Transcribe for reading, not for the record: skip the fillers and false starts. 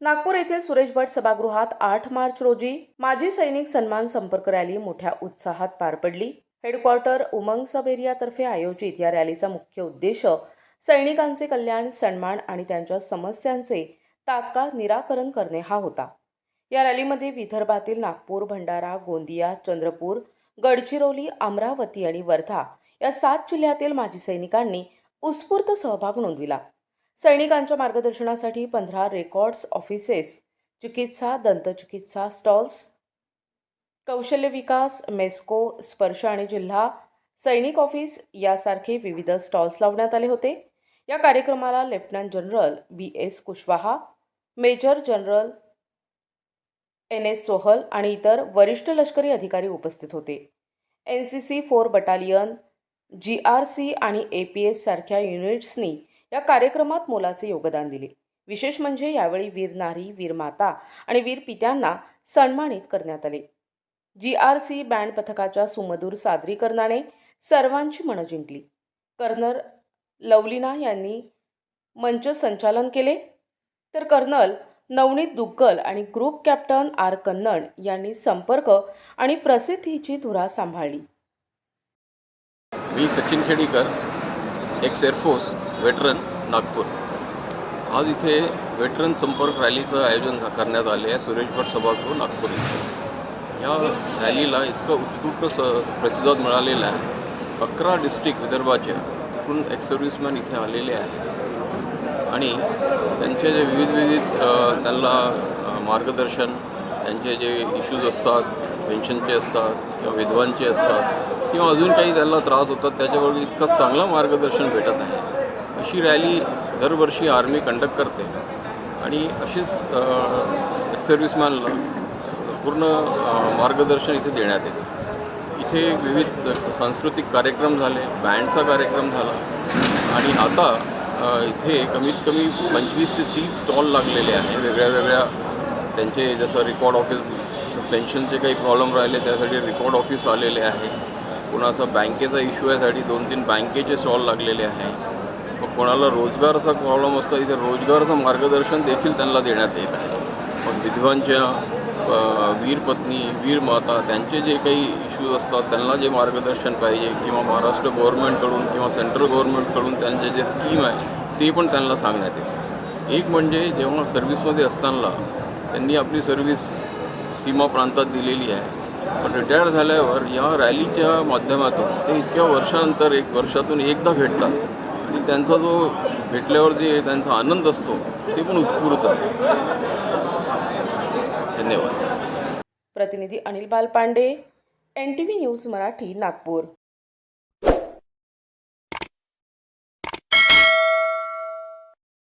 नागपूर येथील सुरेश भट सभागृहात 8 मार्च रोजी माजी सैनिक सन्मान संपर्क रॅली मोठ्या उत्साहात पार पडली। हेडक्वार्टर उमंग सब एरियातर्फे आयोजित या रॅलीचा मुख्य उद्देश सैनिकांचे कल्याण, सन्मान आणि त्यांच्या समस्यांचे तात्काळ निराकरण करणे हा होता। या रॅलीमध्ये विदर्भातील नागपूर, भंडारा, गोंदिया, चंद्रपूर, गडचिरोली, अमरावती आणि वर्धा या 7 जिल्ह्यातील माजी सैनिकांनी उत्स्फूर्त सहभाग नोंदविला। सैनिकांच्या मार्गदर्शनासाठी 15 रेकॉर्ड्स ऑफिसेस, चिकित्सा, दंतचिकित्सा स्टॉल्स, कौशल्य विकास, मेस्को, स्पर्श आणि जिल्हा सैनिक ऑफिस यासारखे विविध स्टॉल्स लावण्यात आले होते। या कार्यक्रमाला lieutenant general BS Kushwaha, major general NS Sohal आणि इतर वरिष्ठ लष्करी अधिकारी उपस्थित होते। NCC 4 बटालियन, GRC आणि APS सारख्या युनिट्सनी या कार्यक्रमात मोलाचे योगदान दिले। विशेष म्हणजे यावेळी वीर नारी, वीर माता आणि वीर पित्यांना सन्मानित करण्यात आले। GRC बँड पथकाच्या सुमधुर सादरीकरणाने सर्वांची मनं जिंकली। कर्नल लवलीना यांनी मंच संचालन केले, तर कर्नल नवनीत दुग्गल आणि ग्रुप कॅप्टन R कन्नड यांनी संपर्क आणि प्रसिद्धीची धुरा सांभाळली। मी Sachin Khedikar, ex air force veteran, Nagpur. आज इथे वेटरन संपर्क रॅलीचं आयोजन करण्यात आले आहे सुरेश भट सभागृह नागपूर इथे। या रॅलीला इतकं उत्स्फूर्त प्रतिसाद मिळालेला आहे। 11 डिस्ट्रिक्ट विदर्भाचे तिकडून एक्स सर्व्हिसमॅन इथे आलेले आहेत आणि त्यांचे जे विविध त्यांना मार्गदर्शन, त्यांचे जे इश्यूज असतात, पेन्शनचे असतात किंवा विधवांचे असतात किंवा अजून काही त्यांना त्रास होतात, त्याच्यावर इतकं चांगलं मार्गदर्शन भेटत आहे। अशी रॅली दरवर्षी आर्मी कंडक्ट करते आणि अशीच एक्स सर्व्हिसमॅनला पूर्ण मार्गदर्शन इथे देण्यात येते। इथे विविध सांस्कृतिक कार्यक्रम झाले, बँडचा कार्यक्रम झाला आणि आता इथे कमीत कमी 25 ते 30 स्टॉल लागलेले आहे वेगळ्या त्यांचे, जसं रेकॉर्ड ऑफिस, पेन्शनचे काही प्रॉब्लेम राहिले त्यासाठी रेकॉर्ड ऑफिस आलेले आहे। कोणाचा बँकेचा इश्यू यासाठी 2-3 बँकेचे स्टॉल लागलेले आहे। मग कोणाला रोजगाराचा प्रॉब्लेम असतो, इथे रोजगाराचं मार्गदर्शन देखील त्यांना देण्यात येत आहे। मग विधवांच्या, वीर पत्नी, वीर माता त्यांचे जे काही इश्यूज असतात त्यांना जे मार्गदर्शन पाहिजे किंवा महाराष्ट्र गव्हर्नमेंटकडून किंवा सेंट्रल गव्हर्नमेंटकडून त्यांचे जे स्कीम आहे ते पण त्यांना सांगण्यात येते। एक म्हणजे जेव्हा सर्व्हिसमध्ये असताना त्यांनी आपली सर्व्हिस सीमा प्रांतात दिलेली आहे, पण रिटायर झाल्यावर या रॅलीच्या माध्यमातून ते इतक्या वर्षानंतर, 1 वर्षातून एकदा भेटतात आणि त्यांचा जो भेटल्यावर जे त्यांचा आनंद असतो ते पण उत्स्फूर्त आहे। धन्यवाद। प्रतिनिधी अनिल बालपांडे, NTV न्यूज मराठी, नागपूर।